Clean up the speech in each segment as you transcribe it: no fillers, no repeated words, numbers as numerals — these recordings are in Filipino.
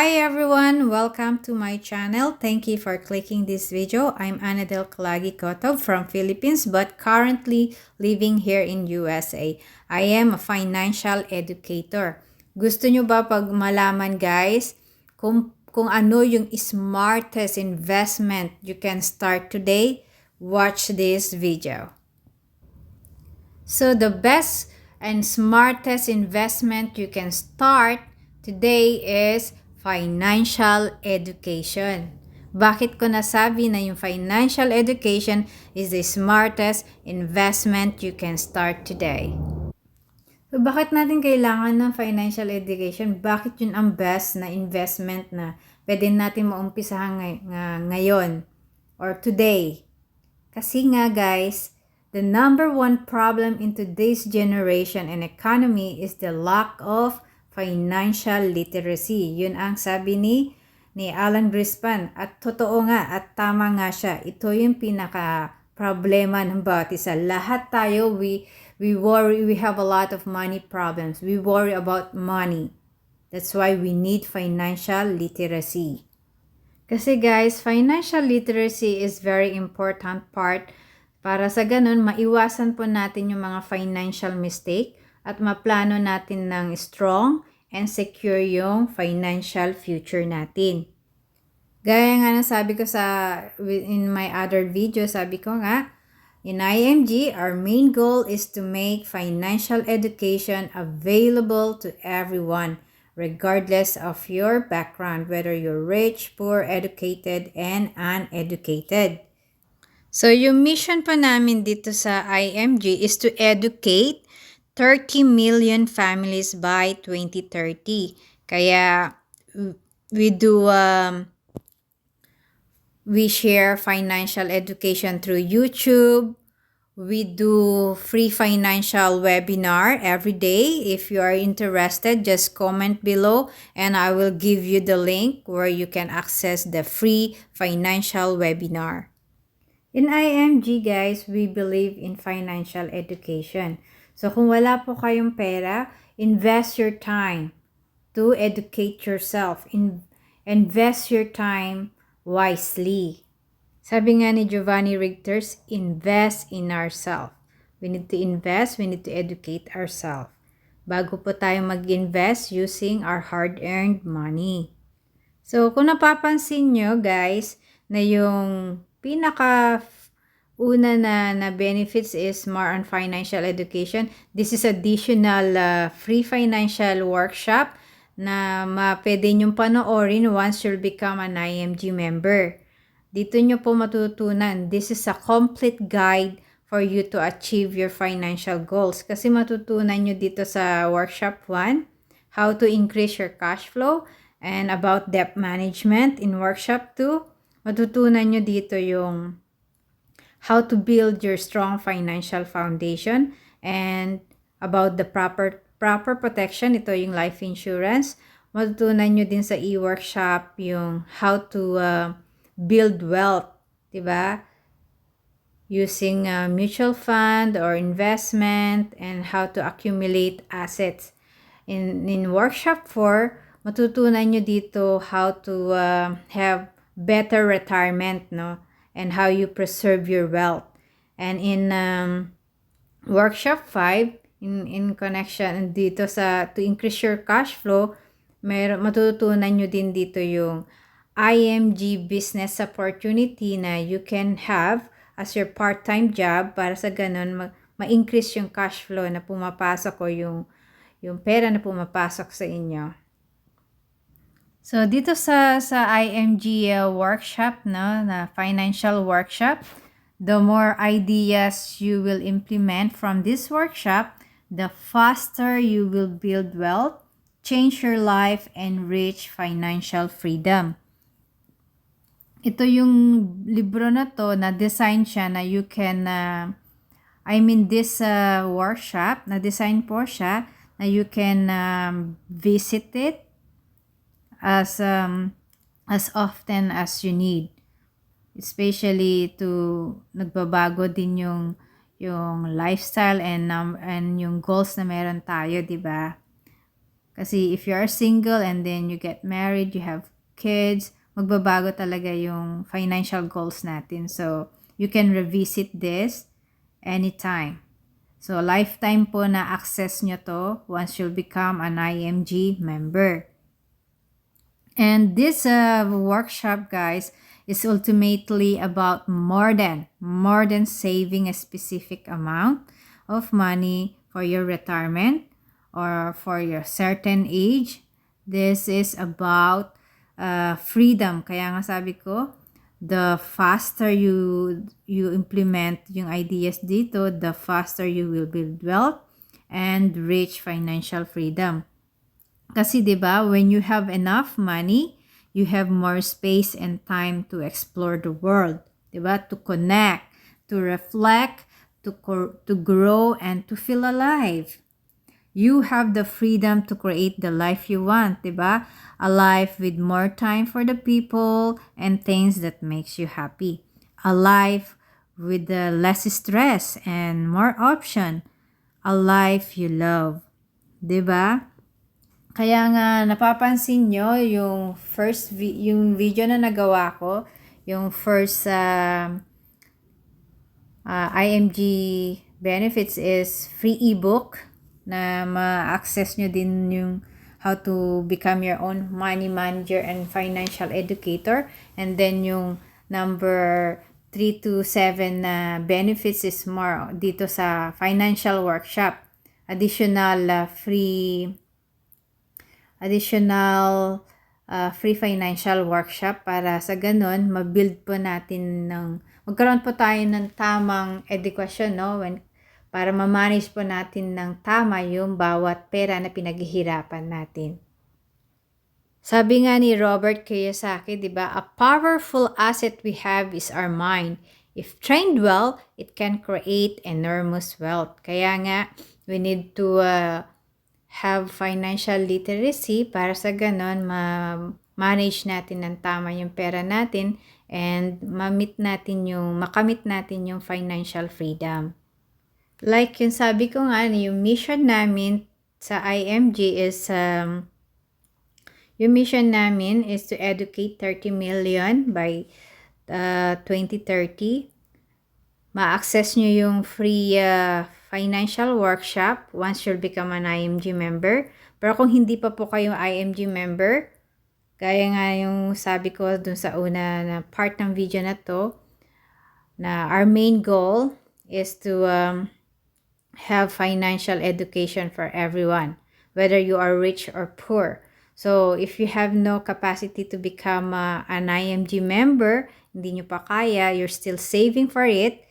Hi everyone, welcome to my channel. Thank you for clicking this video. I'm anadel.kotov from Philippines but currently living here in USA. I am a financial educator. Gusto nyo ba pag malaman guys kung ano yung smartest investment you can start today? Watch this video. So the best and smartest investment you can start today is financial education. Bakit ko nasabi na yung financial education is the smartest investment you can start today? So bakit natin kailangan ng financial education? Bakit yun ang best na investment na pwede natin maumpisahan ngayon or today? Kasi nga guys, the number one problem in today's generation and economy is the lack of financial literacy. Yun ang sabi ni Alan Greenspan. At totoo nga at tama nga siya. Ito yung pinaka-problema ng bawat isa. Lahat tayo, we worry, we have a lot of money problems. We worry about money. That's why we need financial literacy. Kasi guys, financial literacy is very important part para sa ganun maiwasan po natin yung mga financial mistake at maplano natin ng strong and secure yung financial future natin. Gaya nga ng sabi ko in my other video, sabi ko nga, in IMG, our main goal is to make financial education available to everyone, regardless of your background, whether you're rich, poor, educated, and uneducated. So, yung mission pa namin dito sa IMG is to educate 30 million families by 2030. Kaya, we share financial education through YouTube. We do free financial webinar every day. If you are interested, just comment below and I will give you the link where you can access the free financial webinar. In IMG guys, we believe in financial education. So kung wala po kayong pera, invest your time to educate yourself. Invest your time wisely. Sabi nga ni Giovanni Rigters, invest in ourselves. We need to invest, we need to educate ourselves. Bago po tayo mag-invest using our hard-earned money. So, kung napapansin nyo guys, na yung pinaka-una na benefits is more on financial education. This is additional free financial workshop na pwede nyong panoorin once you'll become an IMG member. Dito nyo po matutunan. This is a complete guide for you to achieve your financial goals. Kasi matutunan nyo dito sa workshop 1, how to increase your cash flow, and about debt management. In workshop 2, matutunan nyo dito yung how to build your strong financial foundation and about the proper protection. Ito yung life insurance. Matutunan nyo din sa e-workshop yung how to build wealth, diba? Using a mutual fund or investment and how to accumulate assets. In workshop 4, matutunan nyo dito how to have better retirement, no? And how you preserve your wealth. And in workshop 5, in connection dito to increase your cash flow, matutunan nyo din dito yung IMG business opportunity na you can have as your part-time job para sa ganun ma-increase yung cash flow na pumapasok o yung pera na pumapasok sa inyo. So dito sa IMG workshop, no, na financial workshop, the more ideas you will implement from this workshop, the faster you will build wealth, change your life, and reach financial freedom. Ito yung libro na to, na design siya na you can, this workshop, na design po siya, na you can visit it as often as you need. Especially nagbabago din yung lifestyle and yung goals na meron tayo, di ba? Kasi if you are single and then you get married, you have kids, magbabago talaga yung financial goals natin. So, you can revisit this anytime. So, lifetime po na access nyo to once you'll become an IMG member. And this workshop, guys, is ultimately about more than saving a specific amount of money for your retirement or for your certain age. This is about freedom. Kaya nga sabi ko, the faster you implement yung ideas dito, the faster you will build wealth and reach financial freedom. Kasi 'di ba, when you have enough money, you have more space and time to explore the world, 'di ba? To connect, to reflect, to grow and to feel alive. You have the freedom to create the life you want, 'di ba? A life with more time for the people and things that makes you happy. A life with less stress and more option. A life you love, 'di ba? Kaya nga napapansin nyo yung yung video na nagawa ko, yung first IMG Benefits is free ebook na ma-access nyo din yung how to become your own money manager and financial educator. And then yung number 3 to 7 na benefits is more dito sa financial workshop. Additional free financial workshop para sa ganun, ma-build po natin magkaroon po tayo ng tamang edukasyon, no? Para ma-manage po natin ng tama yung bawat pera na pinaghihirapan natin. Sabi nga ni Robert Kiyosaki, di ba? A powerful asset we have is our mind. If trained well, it can create enormous wealth. Kaya nga, we need to have financial literacy para sa ganon ma-manage natin ng tama yung pera natin and makamit natin yung financial freedom. Like yung sabi ko nga, yung mission namin sa IMG is yung mission namin is to educate 30 million by 2030. Ma-access nyo yung free financial workshop once you'll become an IMG member. Pero kung hindi pa po kayo IMG member, gaya nga yung sabi ko dun sa una na part ng video na to, na our main goal is to have financial education for everyone, whether you are rich or poor. So, if you have no capacity to become an IMG member, hindi nyo pa kaya, you're still saving for it,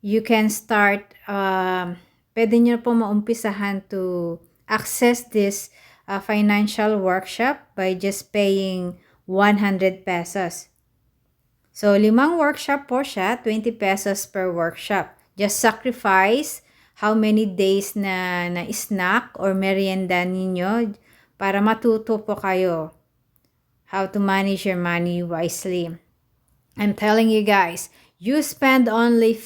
you can start, pwede nyo po maumpisahan to access this financial workshop by just paying 100 pesos. So, 5 workshop po siya, 20 pesos per workshop. Just sacrifice how many days na snack or merienda ninyo para matuto po kayo how to manage your money wisely. I'm telling you guys, you spend only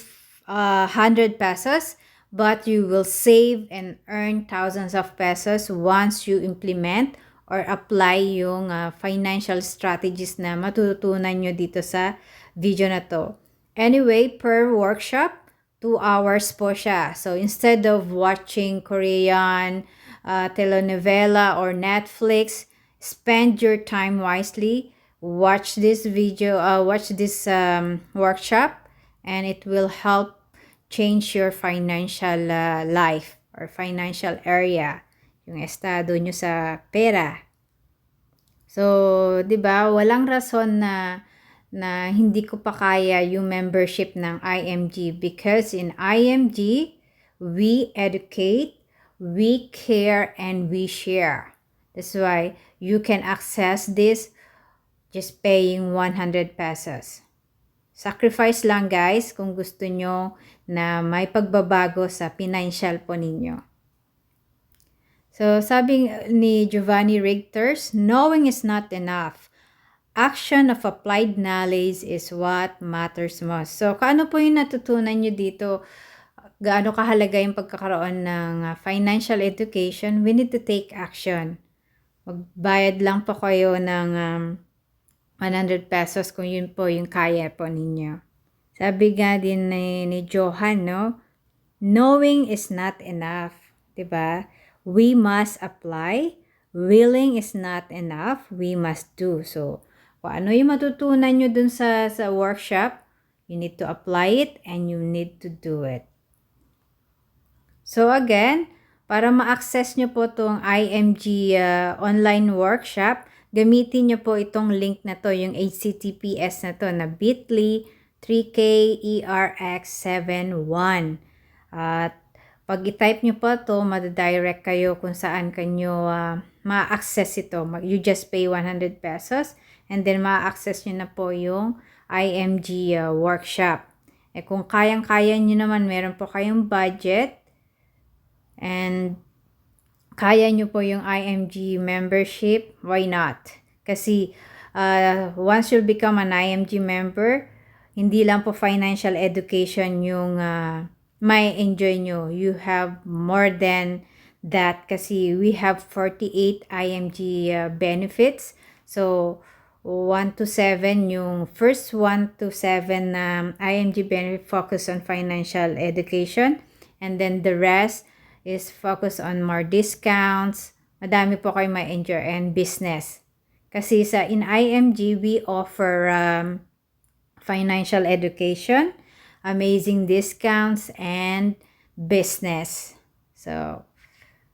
100 pesos, but you will save and earn thousands of pesos once you implement or apply yung financial strategies na matututunan nyo dito sa video na to. Anyway, per workshop, 2 hours po siya. So, instead of watching Korean telenovela or Netflix, spend your time wisely. Watch this video, workshop, and it will help change your financial life or financial area, yung estado nyo sa pera. So, 'di ba, walang rason na hindi ko pa kaya yung membership ng IMG because in IMG, we educate, we care, and we share. That's why you can access this just paying 100 pesos. Sacrifice lang guys kung gusto nyo na may pagbabago sa financial po ninyo. So sabi ni Giovanni Rigters, knowing is not enough. Action of applied knowledge is what matters most. So kaano po yung natutunan nyo dito? Gaano kahalaga yung pagkakaroon ng financial education? We need to take action. Magbayad lang po kayo ng 100 pesos kung yun po yung kaya po ninyo. Sabi nga din ni Johan, no? Knowing is not enough, 'di ba? We must apply. Willing is not enough. We must do. So, kung ano yung matutunan nyo dun sa workshop, you need to apply it and you need to do it. So again, para ma-access nyo po itong IMG online workshop, gamitin nyo po itong link na to, yung HTTPS na to, na bit.ly 3KERX71. At pag i-type nyo po to, madadirect kayo kung saan kanyo ma-access ito. You just pay 100 pesos and then ma-access nyo na po yung IMG workshop. Kung kayang-kaya nyo naman, meron po kayong budget, and kaya nyo po yung IMG membership, why not? Kasi once you become an IMG member, hindi lang po financial education yung may enjoy nyo. You have more than that kasi we have 48 IMG benefits. So, 1 to 7, yung first 1 to 7 IMG benefit focus on financial education. And then the rest is focus on more discounts. Madami po kayo ma-enjoy and business. Kasi in IMG, we offer financial education, amazing discounts, and business. So,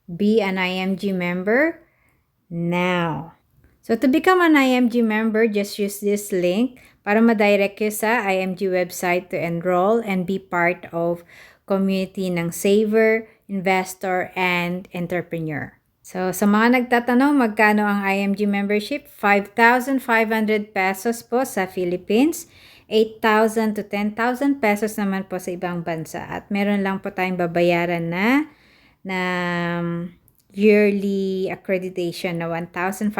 be an IMG member now. So, to become an IMG member, just use this link para ma-direct kayo sa IMG website to enroll and be part of community ng saver, investor, and entrepreneur. So, sa mga nagtatanong, magkano ang IMG membership? 5,500 pesos po sa Philippines, 8,000 to 10,000 pesos naman po sa ibang bansa. At meron lang po tayong babayaran na yearly accreditation na 1,500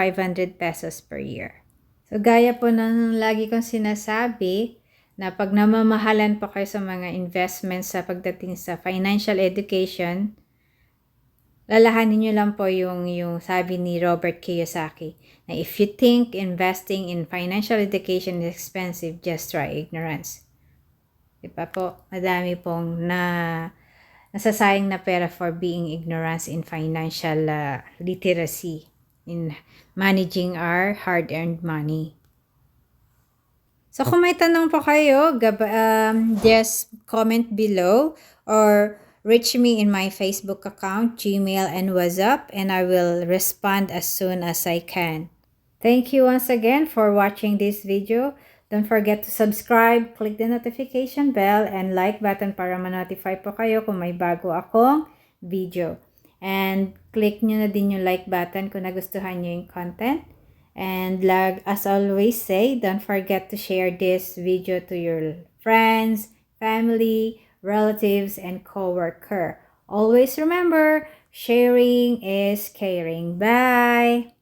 pesos per year. So, gaya po ng lagi kong sinasabi, na pag namamahalan po kayo sa mga investments sa pagdating sa financial education, lalahanin nyo lang po yung sabi ni Robert Kiyosaki, na if you think investing in financial education is expensive, just try ignorance. Diba po? Madami pong nasasayang na pera for being ignorance in financial literacy, in managing our hard-earned money. So, kung may tanong po kayo, just comment below or reach me in my Facebook account, Gmail, and Wattsapp, and I will respond as soon as I can. Thank you once again for watching this video. Don't forget to subscribe, click the notification bell, and like button para ma-notify po kayo kung may bago akong video. And click nyo na din yung like button kung nagustuhan nyo yung content. And as always say, don't forget to share this video to your friends, family, relatives, and co-worker. Always remember, sharing is caring. Bye!